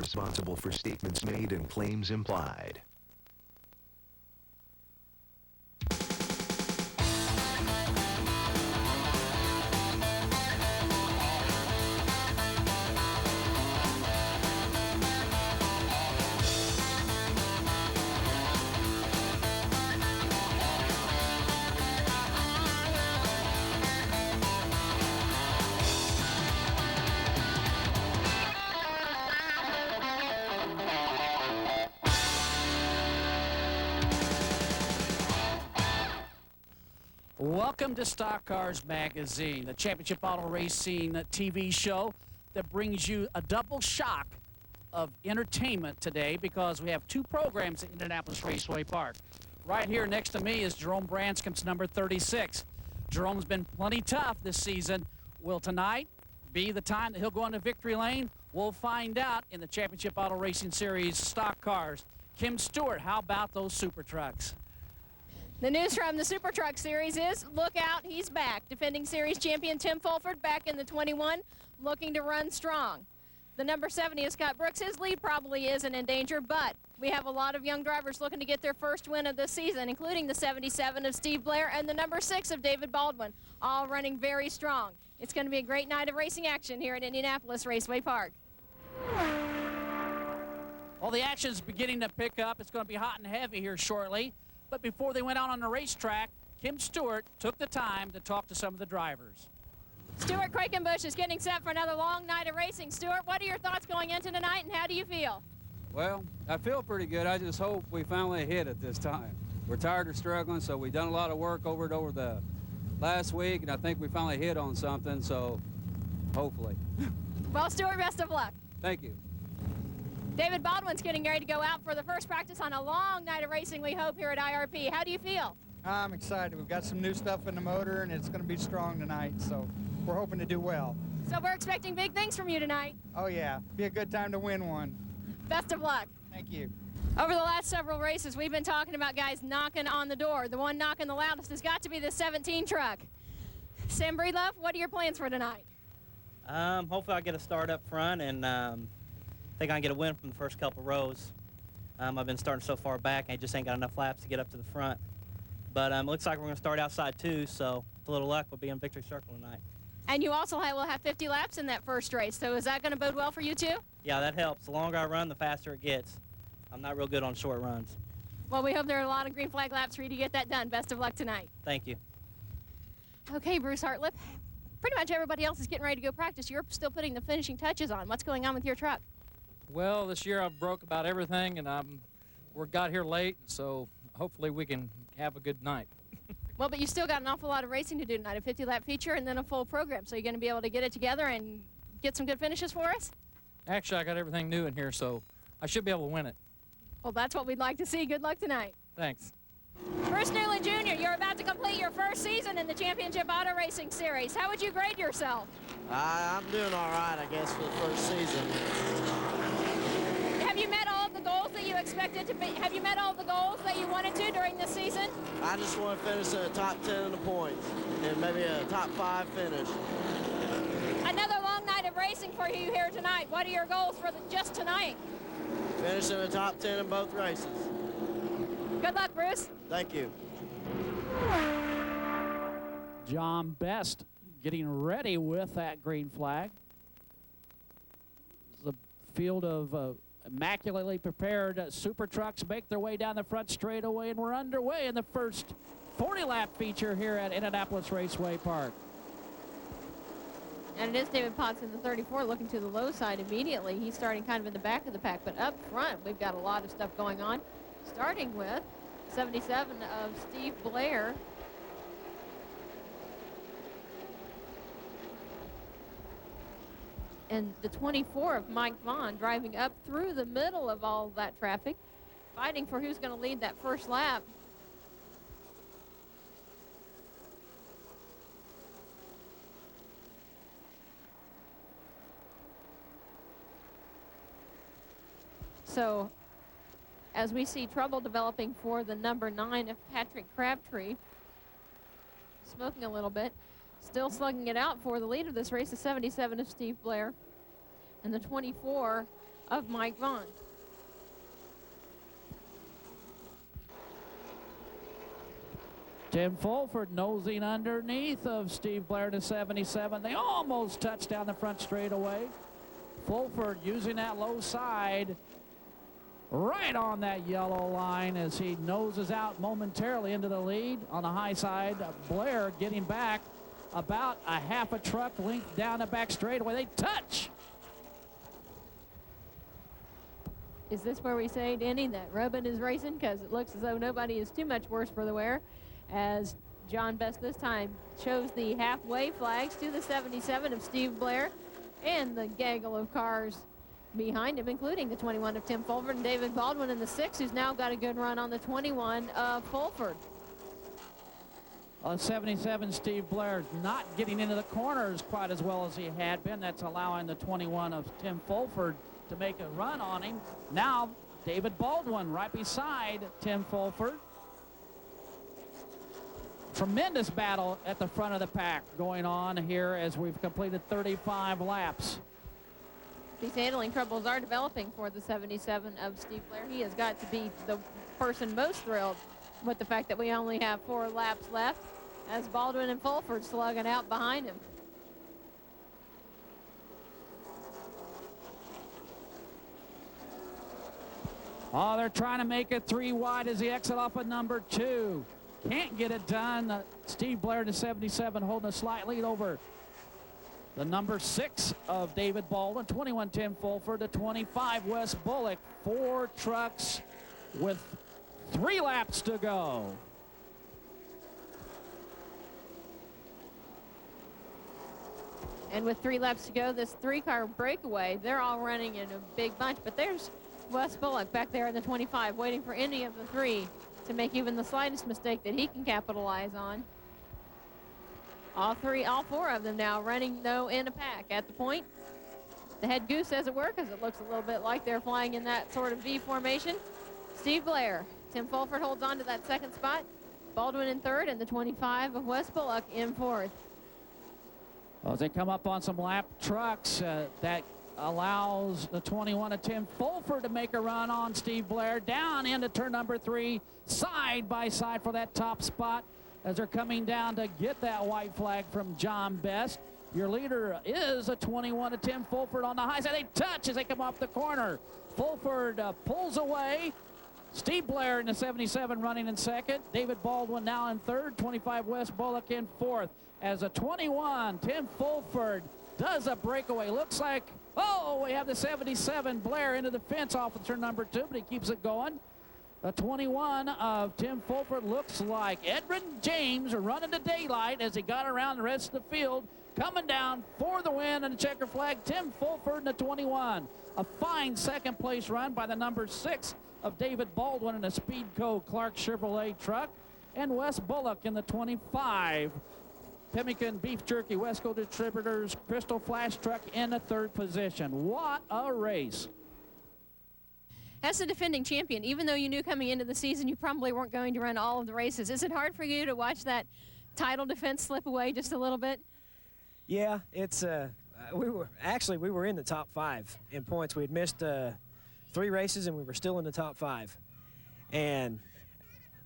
responsible for statements made and claims implied. Welcome to Stock Cars Magazine, the championship auto racing TV show that brings you a double shock of entertainment today because we have two programs at Indianapolis Raceway Park. Right here next to me is Jerome Branscomb's number 36. Jerome's been plenty tough this season. Will tonight be the time that he'll go into victory lane? We'll find out in the championship auto racing series Stock Cars. Kimb Stewart, how about those super trucks? The news from the Super Truck Series is, look out, he's back. Defending series champion Tim Fulford back in the 21, looking to run strong. The number 70 is Scott Brooks. His lead probably isn't in danger, but we have a lot of young drivers looking to get their first win of the season, including the 77 of Steve Blair and the number 6 of David Baldwin, all running very strong. It's going to be a great night of racing action here at Indianapolis Raceway Park. Well, the action's beginning to pick up. It's going to be hot and heavy here shortly. But before they went out on the racetrack, Kimb Stewart took the time to talk to some of the drivers. Stuart Quakenbush is getting set for another long night of racing. Stuart, what are your thoughts going into tonight, and how do you feel? Well, I feel pretty good. I just hope we finally hit it this time. We're tired of struggling, so we've done a lot of work over the last week, and I think we finally hit on something, so hopefully. Well, Stuart, best of luck. Thank you. David Baldwin's getting ready to go out for the first practice on a long night of racing, we hope, here at IRP. How do you feel? I'm excited. We've got some new stuff in the motor, and it's going to be strong tonight, so we're hoping to do well. So we're expecting big things from you tonight. Oh, yeah. Be a good time to win one. Best of luck. Thank you. Over the last several races, we've been talking about guys knocking on the door. The one knocking the loudest has got to be the 17 truck. Sam Breedlove, what are your plans for tonight? Hopefully I'll get a start up front, and I think I can get a win from the first couple rows. I've been starting so far back, I just ain't got enough laps to get up to the front. But it looks like we're going to start outside too, so with a little luck, we'll be in victory circle tonight. And you also will have 50 laps in that first race, so is that going to bode well for you too? Yeah, that helps. The longer I run, the faster it gets. I'm not real good on short runs. Well, we hope there are a lot of green flag laps for you to get that done. Best of luck tonight. Thank you. Okay, Bruce Hartlep. Pretty much everybody else is getting ready to go practice. You're still putting the finishing touches on. What's going on with your truck? Well, this year I've broke about everything, and we got here late, so hopefully we can have a good night. Well, but you still got an awful lot of racing to do tonight, a 50-lap feature and then a full program. So you're going to be able to get it together and get some good finishes for us? Actually, I got everything new in here, so I should be able to win it. Well, that's what we'd like to see. Good luck tonight. Thanks. Bruce Newlin Jr., you're about to complete your first season in the Championship Auto Racing Series. How would you grade yourself? I'm doing all right, I guess, for the first season. Have you met all of the goals that you expected to be? Have you met all of the goals that you wanted to during this season? I just want to finish in the top 10 in the points and maybe a top 5 finish. Another long night of racing for you here tonight. What are your goals for just tonight? Finish in the top 10 in both races. Good luck, Bruce. Thank you. John Best getting ready with that green flag. The field of immaculately prepared super trucks make their way down the front straightaway, and we're underway in the first 40-lap feature here at Indianapolis Raceway Park. And it is David Potts in the 34 looking to the low side immediately. He's starting kind of in the back of the pack, but up front we've got a lot of stuff going on, starting with 77 of Steve Blair. And the 24 of Mike Vaughn driving up through the middle of all that traffic, fighting for who's going to lead that first lap. So as we see trouble developing for the number 9 of Patrick Crabtree, smoking a little bit, still slugging it out for the lead of this race, the 77 of Steve Blair. And the 24 of Mike Vaughn. Tim Fulford nosing underneath of Steve Blair to 77. They almost touched down the front straightaway. Fulford using that low side right on that yellow line as he noses out momentarily into the lead on the high side. Blair getting back about a half a truck length down the back straightaway. They touch. Is this where we say, Danny, that Rubbin is racing? Because it looks as though nobody is too much worse for the wear, as John Best this time shows the halfway flags to the 77 of Steve Blair and the gaggle of cars behind him, including the 21 of Tim Fulford and David Baldwin in the 6, who's now got a good run on the 21 of Fulford. On 77, Steve Blair not getting into the corners quite as well as he had been. That's allowing the 21 of Tim Fulford to make a run on him. Now, David Baldwin right beside Tim Fulford. Tremendous battle at the front of the pack going on here as we've completed 35 laps. These handling troubles are developing for the 77 of Steve Blair. He has got to be the person most thrilled with the fact that we only have 4 laps left, as Baldwin and Fulford slugging out behind him. Oh, they're trying to make it 3 wide as he exit off of number 2. Can't get it done. Steve Blair to 77 holding a slight lead over the number 6 of David Baldwin. 21 Tim Fulford to 25 Wes Bullock. 4 trucks with 3 laps to go. And with 3 laps to go, this 3-car breakaway, they're all running in a big bunch, but there's Wes Bullock back there in the 25 waiting for any of the 3 to make even the slightest mistake that he can capitalize on. All 4 of them now running, though, in a pack at the point. The head goose, as it were, because it looks a little bit like they're flying in that sort of V formation. Steve Blair. Tim Fulford holds on to that 2nd spot. Baldwin in 3rd, and the 25 of Wes Bullock in 4th. Well, as they come up on some lap trucks, that allows the 21 of Tim Fulford to make a run on Steve Blair down into turn number 3, side by side for that top spot as they're coming down to get that white flag from John Best. Your leader is a 21 of Tim Fulford on the high side. They touch as they come off the corner. Fulford pulls away. Steve Blair in the 77 running in 2nd. David Baldwin now in 3rd. 25 Wes Bullock in 4th. As a 21, Tim Fulford does a breakaway. Looks like, oh, we have the 77 Blair into the fence off of turn number 2, but he keeps it going. The 21 of Tim Fulford looks like Edwin James running to daylight as he got around the rest of the field. Coming down for the win and the checker flag, Tim Fulford in the 21. A fine 2nd place run by the number 6 of David Baldwin in a Speedco Clark Chevrolet truck. And Wes Bullock in the 25. Pemmican Beef Jerky Wesco Distributors Crystal Flash truck in the 3rd position. What a race. As the defending champion, even though you knew coming into the season you probably weren't going to run all of the races, is it hard for you to watch that title defense slip away just a little bit? Yeah, it's we were in the top 5 in points. We had missed 3 races and we were still in the top 5, and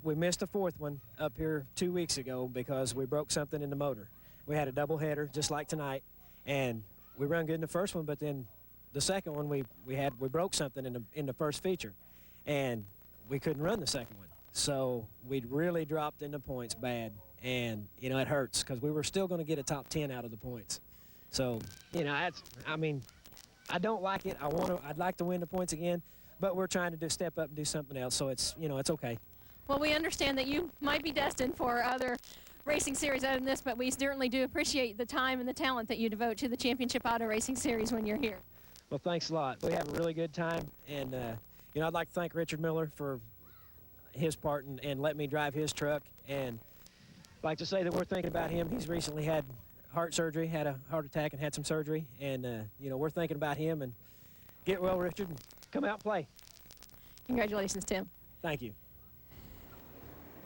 we missed a 4th one up here 2 weeks ago because we broke something in the motor. We had a double header just like tonight, and we ran good in the first one, but then the second one we broke something in the first feature, and we couldn't run the second one. So we really dropped in the points bad, and you know it hurts because we were still going to get a top 10 out of the points. So you know I don't like it. I'd like to win the points again, but we're trying to step up and do something else. So it's it's okay. Well, we understand that you might be destined for other racing series other than this, but we certainly do appreciate the time and the talent that you devote to the Championship Auto Racing Series when you're here. Well, thanks a lot. We have a really good time, and I'd like to thank Richard Miller for his part and let me drive his truck, and I'd like to say that we're thinking about him. He's recently had heart surgery, had a heart attack, and had some surgery, and we're thinking about him. And get well, Richard, and come out and play. Congratulations, Tim. Thank you.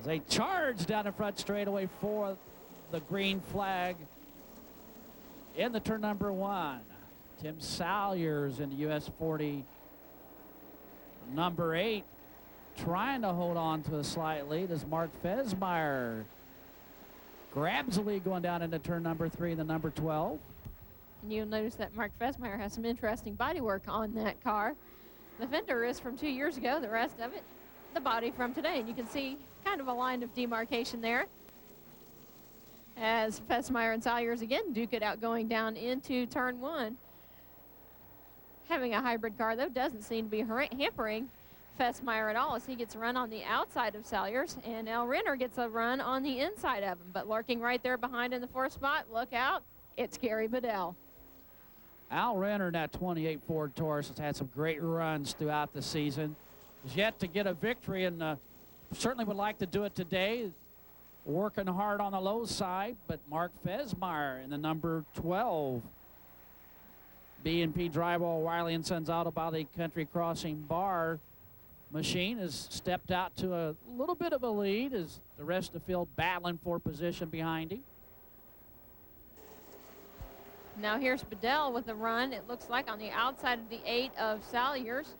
As they charge down the front straightaway for the green flag in the turn number 1. Tim Salyers in the US 40 Number 8 trying to hold on to a slight lead as Mark Fesmeyer grabs the lead going down into turn number 3 in the number 12. And you'll notice that Mark Fesmeyer has some interesting bodywork on that car. The fender is from 2 years ago, the rest of it, the body from today. And you can see kind of a line of demarcation there as Fesmeyer and Salyers again duke it out going down into turn 1. Having a hybrid car, though, doesn't seem to be hampering Fesmeyer at all as he gets a run on the outside of Salyers, and El Renner gets a run on the inside of him. But lurking right there behind in the 4th spot, look out, it's Gary Bedell. Al Renner in that 28 Ford Taurus has had some great runs throughout the season. He's yet to get a victory, and certainly would like to do it today. Working hard on the low side, but Mark Fesmeyer in the number 12. B&P Drywall, Wiley & Sons Auto Body Country Crossing Bar machine has stepped out to a little bit of a lead as the rest of the field battling for position behind him. Now here's Bedell with a run, it looks like on the outside of the 8 of Salyers.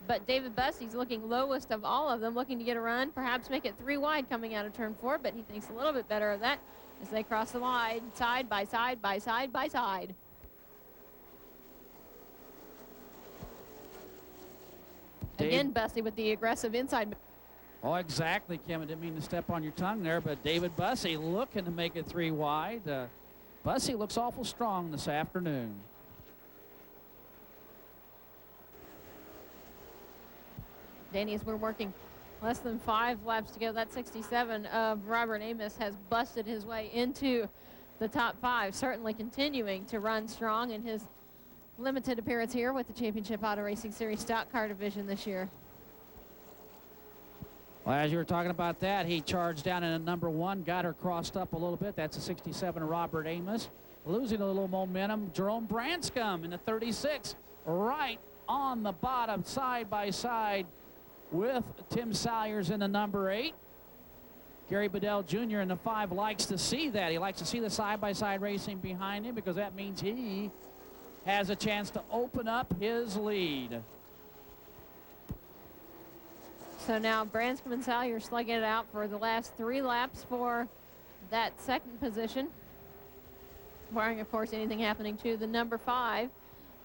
But David Bussey's looking lowest of all of them, looking to get a run, perhaps make it 3 wide coming out of turn 4, but he thinks a little bit better of that as they cross the line, side by side by side by side. Again, Bussey with the aggressive inside. Oh, exactly, Kim. I didn't mean to step on your tongue there, but David Bussey looking to make it 3 wide. Bussey looks awful strong this afternoon. Danny, as we're working less than 5 laps to go, that 67 of Robert Amos has busted his way into the top 5, certainly continuing to run strong in his limited appearance here with the Championship Auto Racing Series Stock Car division this year. Well, as you were talking about that, he charged down in a number 1, got her crossed up a little bit. That's a 67 of Robert Amos. Losing a little momentum, Jerome Branscombe in the 36, right on the bottom, side by side with Tim Salyers in the number 8. Gary Bedell Jr. in the 5 likes to see that. He likes to see the side-by-side racing behind him because that means he has a chance to open up his lead. So now Branscombe and Salyers slugging it out for the last 3 laps for that 2nd position. Barring, of course, anything happening to the number 5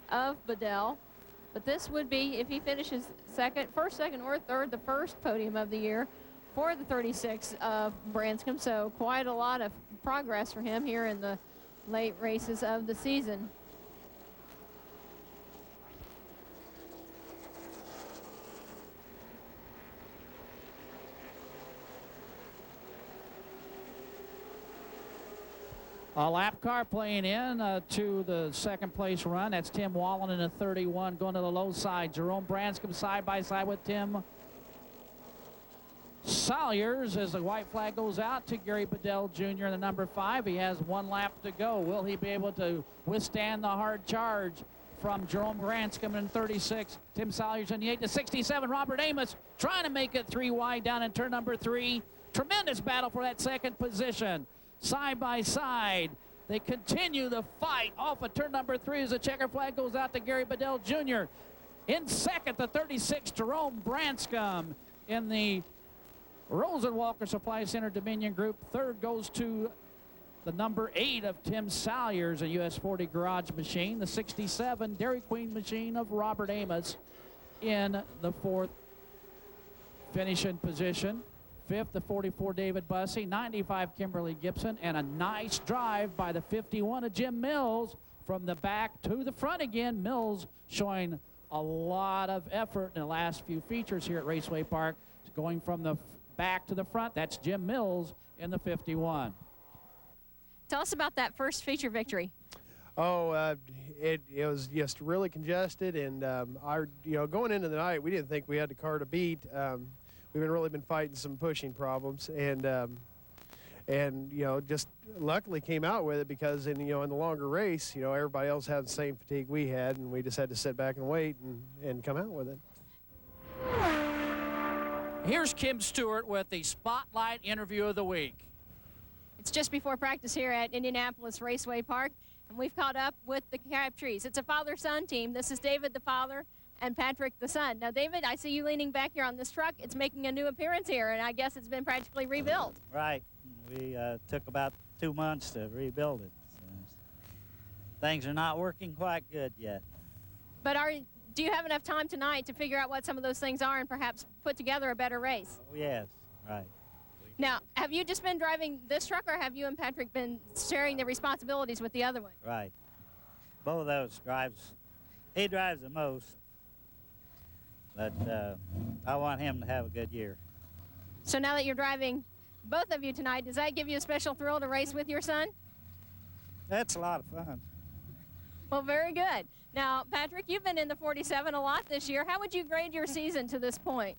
of Bedell. But this would be, if he finishes first, second, or third, the first podium of the year for the 36 of Branscombe. So quite a lot of progress for him here in the late races of the season. A lap car playing in to the 2nd place run. That's Tim Wallen in a 31 going to the low side. Jerome Branscombe side by side with Tim Salyers as the white flag goes out to Gary Bedell Jr. in the number 5. He has 1 lap to go. Will he be able to withstand the hard charge from Jerome Branscombe in 36? Tim Salyers in the 8 to 67. Robert Amos trying to make it 3 wide down in turn number 3. Tremendous battle for that 2nd position. Side by side, they continue the fight off of turn number 3 as the checker flag goes out to Gary Bedell Jr. In 2nd, the 36, Jerome Branscombe in the Rosenwalker Supply Center Dominion Group. 3rd goes to the number 8 of Tim Salyers, a US 40 garage machine. The 67 Dairy Queen machine of Robert Amos in the 4th finishing position. 5th, the 44 David Bussey, 95 Kimberly Gibson, and a nice drive by the 51 of Jim Mills from the back to the front again. Mills showing a lot of effort in the last few features here at Raceway Park. It's going from the back to the front. That's Jim Mills in the 51. Tell us about that first feature victory. Oh, it was just really congested, and going into the night, we didn't think we had the car to beat. We've really been fighting some pushing problems, and just luckily came out with it because in the longer race, everybody else had the same fatigue we had, and we just had to sit back and wait and come out with it. Here's Kim Stewart with the Spotlight Interview of the Week. It's just before practice here at Indianapolis Raceway Park, and we've caught up with the Crabtrees. It's a father-son team. This is David, the father, and Patrick the son. Now, David, I see you leaning back here on this truck. It's making a new appearance here, and I guess it's been practically rebuilt. Right. We took about 2 months to rebuild it. So things are not working quite good yet. But do you have enough time tonight to figure out what some of those things are and perhaps put together a better race? Oh, yes, right. Now, have you just been driving this truck, or have you and Patrick been sharing the responsibilities with the other one? Right. Both of those he drives the most, but I want him to have a good year. So now that you're driving both of you tonight, does that give you a special thrill to race with your son? That's a lot of fun. Well, very good. Now, Patrick, you've been in the 47 a lot this year. How would you grade your season to this point?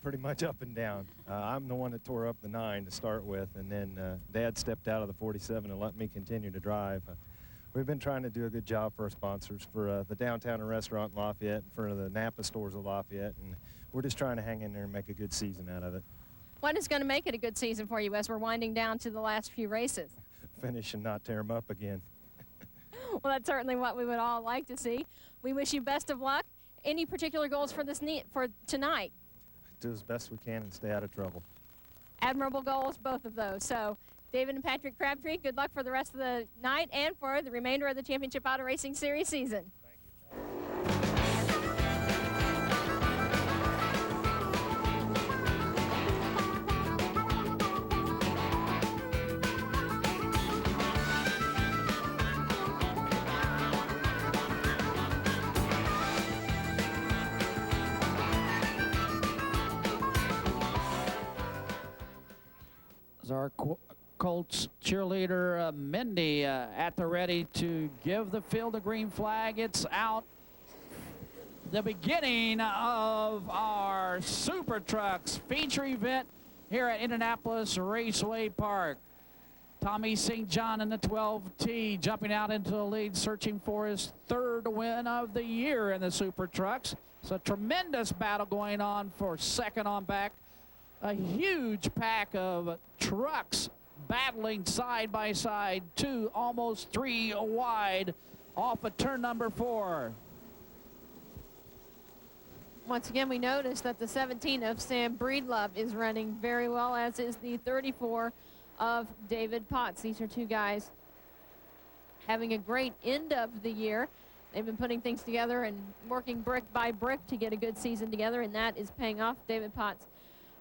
Pretty much up and down. I'm the one that tore up the 9 to start with, and then Dad stepped out of the 47 and let me continue to drive. We've been trying to do a good job for our sponsors, for the downtown and restaurant in Lafayette, and for the Napa stores of Lafayette, and we're just trying to hang in there and make a good season out of it. What is going to make it a good season for you as we're winding down to the last few races? Finish and not tear them up again. Well, that's certainly what we would all like to see. We wish you best of luck. Any particular goals for tonight? Do as best we can and stay out of trouble. Admirable goals, both of those. So, David and Patrick Crabtree, good luck for the rest of the night and for the remainder of the Championship Auto Racing Series season. Our Colts cheerleader Mindy at the ready to give the field a green flag. It's out. The beginning of our Super Trucks feature event here at Indianapolis Raceway Park. Tommy St. John in the 12T jumping out into the lead, searching for his 3rd win of the year in the Super Trucks. It's a tremendous battle going on for second on back. A huge pack of trucks battling side by side, 2, almost 3 wide off of turn number 4. Once again, we notice that the 17 of Sam Breedlove is running very well, as is the 34 of David Potts. These are 2 guys having a great end of the year. They've been putting things together and working brick by brick to get a good season together, and that is paying off. David Potts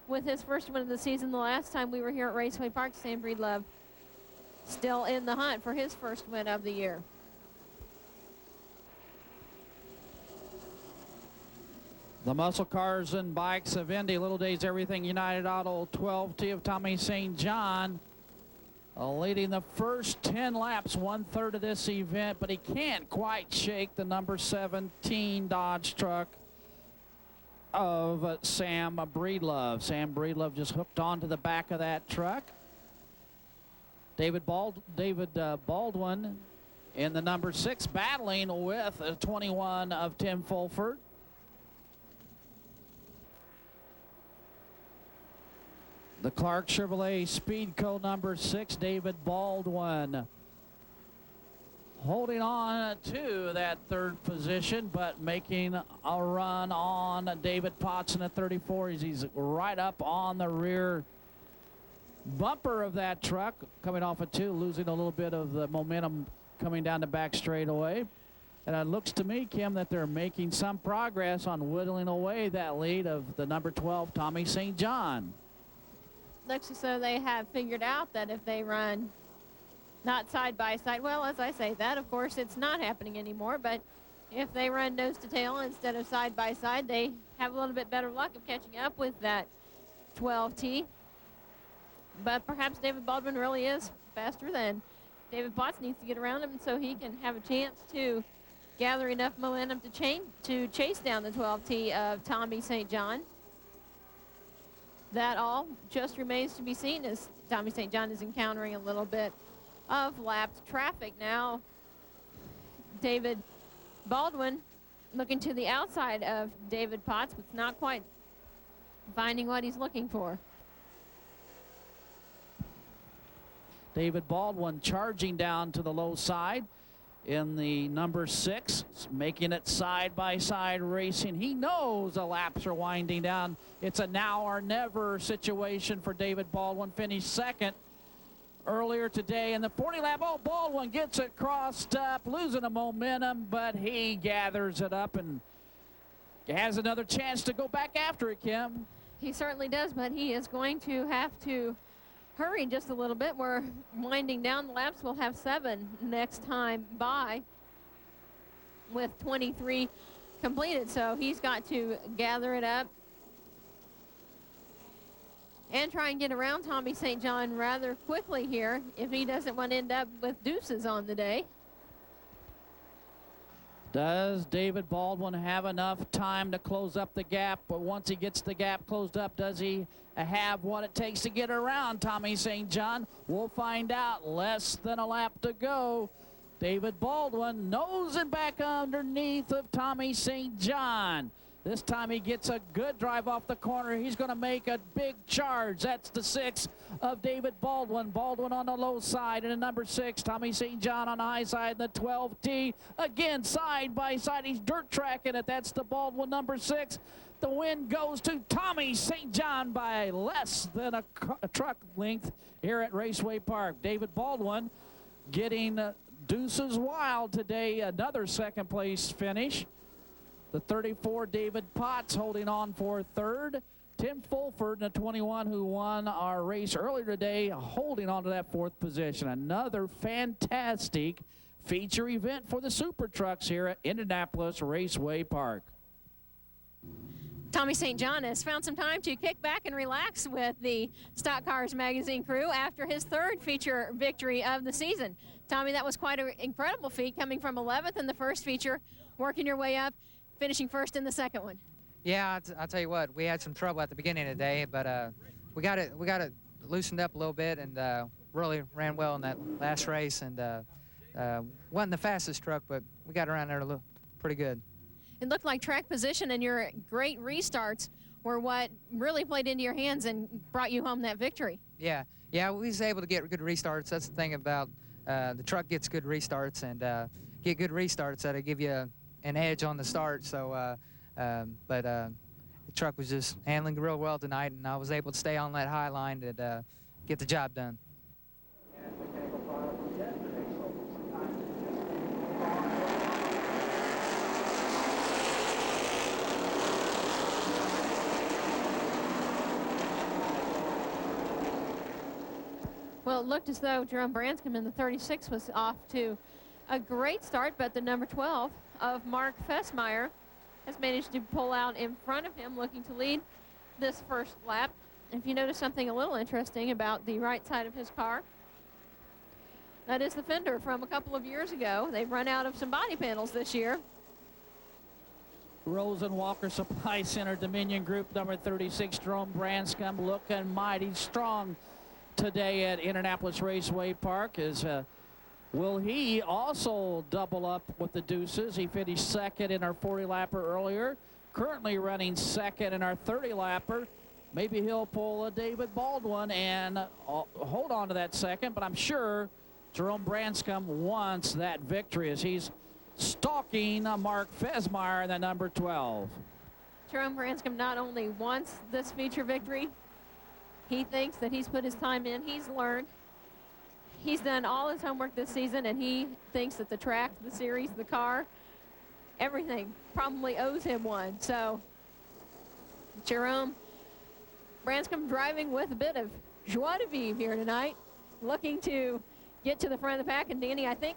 with his first win of the season. The last time we were here at Raceway Park, Sam Breedlove still in the hunt for his first win of the year. The muscle cars and bikes of Indy, Little Days Everything United Auto 12T of Tommy St. John leading the first 10 laps, 1/3 of this event, but he can't quite shake the number 17 Dodge truck of Sam Breedlove. Sam Breedlove just hooked onto the back of that truck. David Baldwin in the number 6, battling with 21 of Tim Fulford. The Clark Chevrolet Speedco number 6, David Baldwin, holding on to that 3rd position, but making a run on David Potts in the 34. He's right up on the rear bumper of that truck, coming off of 2, losing a little bit of the momentum coming down the back straightaway. And it looks to me, Kim, that they're making some progress on whittling away that lead of the number 12, Tommy St. John. Looks as though they have figured out that if they run not side by side, well, as I say that, of course, it's not happening anymore, but if they run nose to tail instead of side by side, they have a little bit better luck of catching up with that 12T. But perhaps David Baldwin really is faster than David Potts. Needs to get around him so he can have a chance to gather enough momentum to chase down the 12T of Tommy St. John. That all just remains to be seen, as Tommy St. John is encountering a little bit of lapped traffic now. David Baldwin looking to the outside of David Potts, but not quite finding what he's looking for. David Baldwin charging down to the low side. in the number 6, making it side-by-side racing. He knows the laps are winding down. It's a now or never situation for David Baldwin. Finished second earlier today in the 40 lap. Oh, Baldwin gets it crossed up, losing the momentum, but he gathers it up and has another chance to go back after it, Kim. He certainly does, but he is going to have to hurry just a little bit. We're winding down the laps. We'll have 7 next time by with 23 completed. So he's got to gather it up and try and get around Tommy St. John rather quickly here if he doesn't want to end up with deuces on the day. Does David Baldwin have enough time to close up the gap? But once he gets the gap closed up, does he have what it takes to get around Tommy St. John? We'll find out. Less than a lap to go. David Baldwin nosing back underneath of Tommy St. John. This time he gets a good drive off the corner. He's going to make a big charge. That's the 6 of David Baldwin. Baldwin on the low side. And the number 6, Tommy St. John on the high side. The 12T. Again, side by side. He's dirt tracking it. That's the Baldwin number 6. The win goes to Tommy St. John by less than a truck length here at Raceway Park. David Baldwin getting deuces wild today. Another second place finish. The 34, David Potts, holding on for 3rd. Tim Fulford, the 21, who won our race earlier today, holding on to that 4th position. Another fantastic feature event for the Super Trucks here at Indianapolis Raceway Park. Tommy St. John has found some time to kick back and relax with the Stock Cars magazine crew after his 3rd feature victory of the season. Tommy, that was quite an incredible feat, coming from 11th in the first feature, working your way up, finishing 1st in the second one. Yeah, I'll tell you what, we had some trouble at the beginning of the day, but we got it loosened up a little bit and really ran well in that last race. And wasn't the fastest truck, but we got around there a little pretty good. It looked like track position and your great restarts were what really played into your hands and brought you home that victory. Yeah, we was able to get good restarts. That's the thing about the truck gets good restarts, and get good restarts that'll give you an edge on the start. So, but the truck was just handling real well tonight, and I was able to stay on that high line to get the job done. Well, it looked as though Jerome Branscombe in the 36 was off to a great start, but the number 12 of Mark Fessmeyer has managed to pull out in front of him, looking to lead this first lap. If you notice something a little interesting about the right side of his car, that is the fender from a couple of years ago. They've run out of some body panels this year. Rosenwalker Supply Center Dominion Group number 36, Jerome Branscombe, looking mighty strong today at Indianapolis Raceway Park. Will he also double up with the deuces? He finished 2nd in our 40-lapper earlier, currently running 2nd in our 30-lapper. Maybe he'll pull a David Baldwin and hold on to that 2nd, but I'm sure Jerome Branscombe wants that victory as he's stalking Mark Fessmeyer in the number 12. Jerome Branscombe not only wants this feature victory, he thinks that he's put his time in, he's learned. He's done all his homework this season, and he thinks that the track, the series, the car, everything probably owes him one. So Jerome Branscombe driving with a bit of joie de vivre here tonight, looking to get to the front of the pack. And Danny, I think,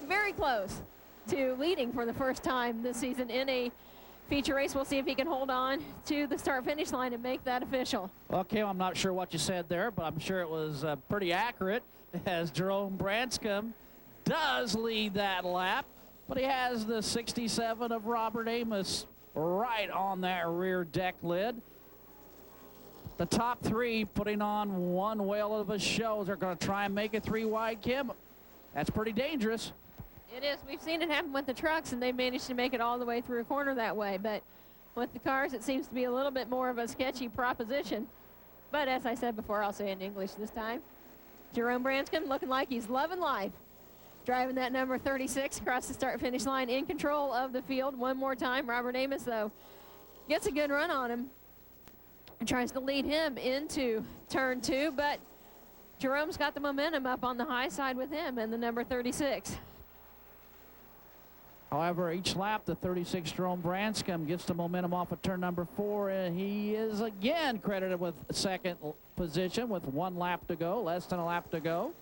very close to leading for the first time this season in a feature race. We'll see if he can hold on to the start-finish line and make that official. Well, Kim, I'm not sure what you said there, but I'm sure it was pretty accurate, as Jerome Branscombe does lead that lap, but he has the 67 of Robert Amos right on that rear deck lid. The top 3 putting on one whale of a show. They're going to try and make it 3 wide, Kim. That's pretty dangerous. It is. We've seen it happen with the trucks, and they managed to make it all the way through a corner that way. But with the cars, it seems to be a little bit more of a sketchy proposition. But as I said before, I'll say it in English this time. Jerome Branscombe looking like he's loving life driving that number 36 across the start-finish line in control of the field. One more time, Robert Amos, though, gets a good run on him and tries to lead him into turn 2, but Jerome's got the momentum up on the high side with him and the number 36. However, each lap, the 36 Jerome Branscombe gets the momentum off of turn number 4, and he is again credited with second position with 1 lap to go, less than a lap to go.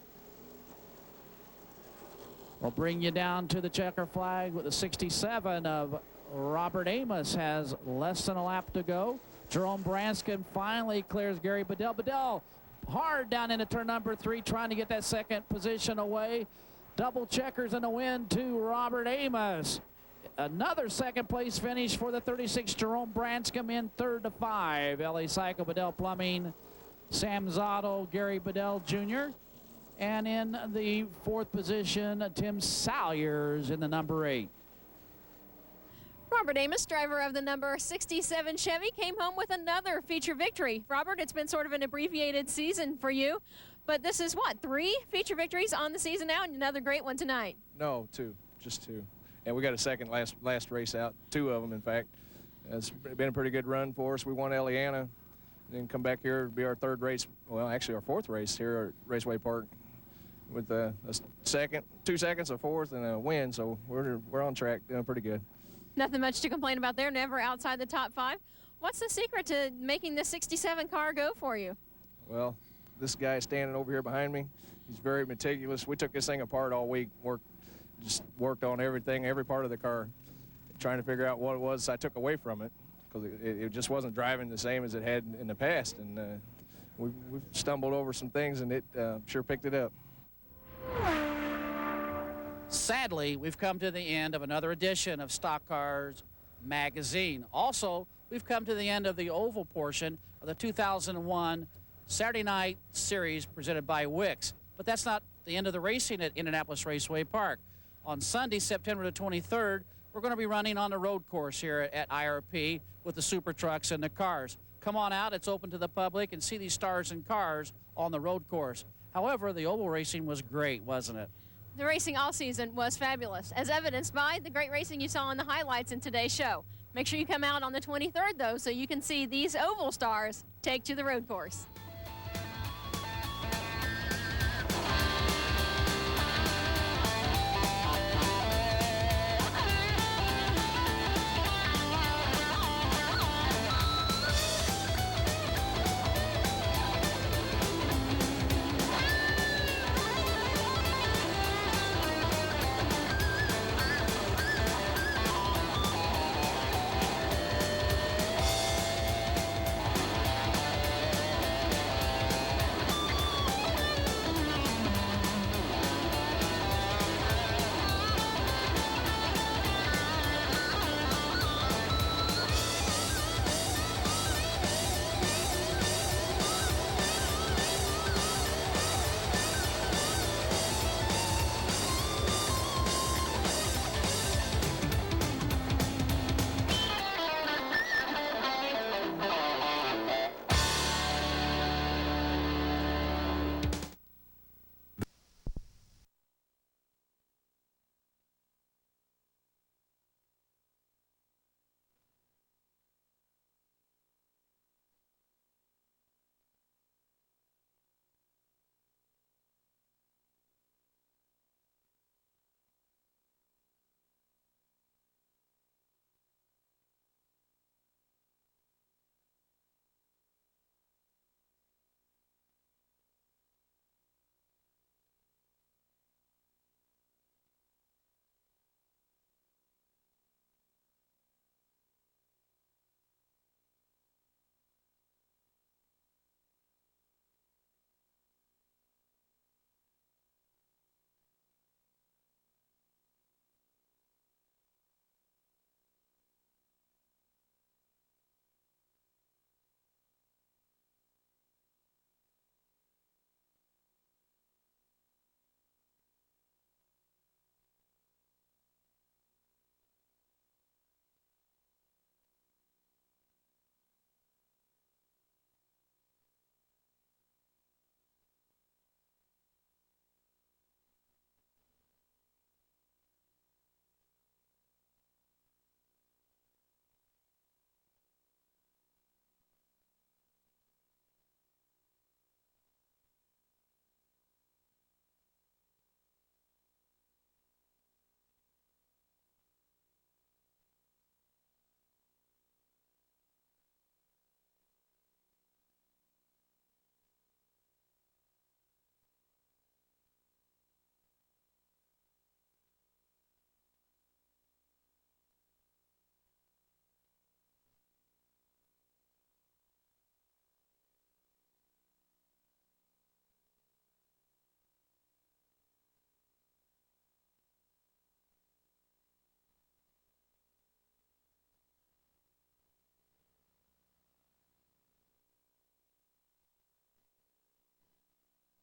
We'll bring you down to the checker flag with the 67 of Robert Amos has less than a lap to go. Jerome Branscombe finally clears Gary Bedell. Bedell hard down into turn number 3, trying to get that second position away. Double checkers in the win to Robert Amos. Another second place finish for the 36 Jerome Branscombe in 3rd to 5. LA Cycle, Bedell Plumbing, Sam Zotto, Gary Bedell Jr. And in the 4th position, Tim Salyers in the number 8. Robert Amos, driver of the number 67 Chevy, came home with another feature victory. Robert, it's been sort of an abbreviated season for you, but this is what, 3 feature victories on the season now, and another great one tonight. No, 2, just 2. And we got a second last race out, 2 of them, in fact. It's been a pretty good run for us. We won Eliana, and then come back here, it'll be our 3rd race, well, actually our 4th race here at Raceway Park with a second, 2 seconds, a 4th, and a win, so we're on track, doing pretty good. Nothing much to complain about there, never outside the top 5. What's the secret to making the 67 car go for you? Well, this guy standing over here behind me, he's very meticulous. We took this thing apart all week, just worked on everything, every part of the car, trying to figure out what it was I took away from it, because it just wasn't driving the same as it had in the past. And we've stumbled over some things, and it sure picked it up. Sadly, we've come to the end of another edition of Stock Cars magazine. Also, we've come to the end of the oval portion of the 2001 Saturday Night Series presented by Wix. But that's not the end of the racing at Indianapolis Raceway Park. On Sunday, September the 23rd, we're going to be running on the road course here at IRP with the super trucks and the cars. Come on out, it's open to the public, and see these stars and cars on the road course. However, the oval racing was great, wasn't it? The racing all season was fabulous, as evidenced by the great racing you saw in the highlights in today's show. Make sure you come out on the 23rd, though, so you can see these oval stars take to the road course.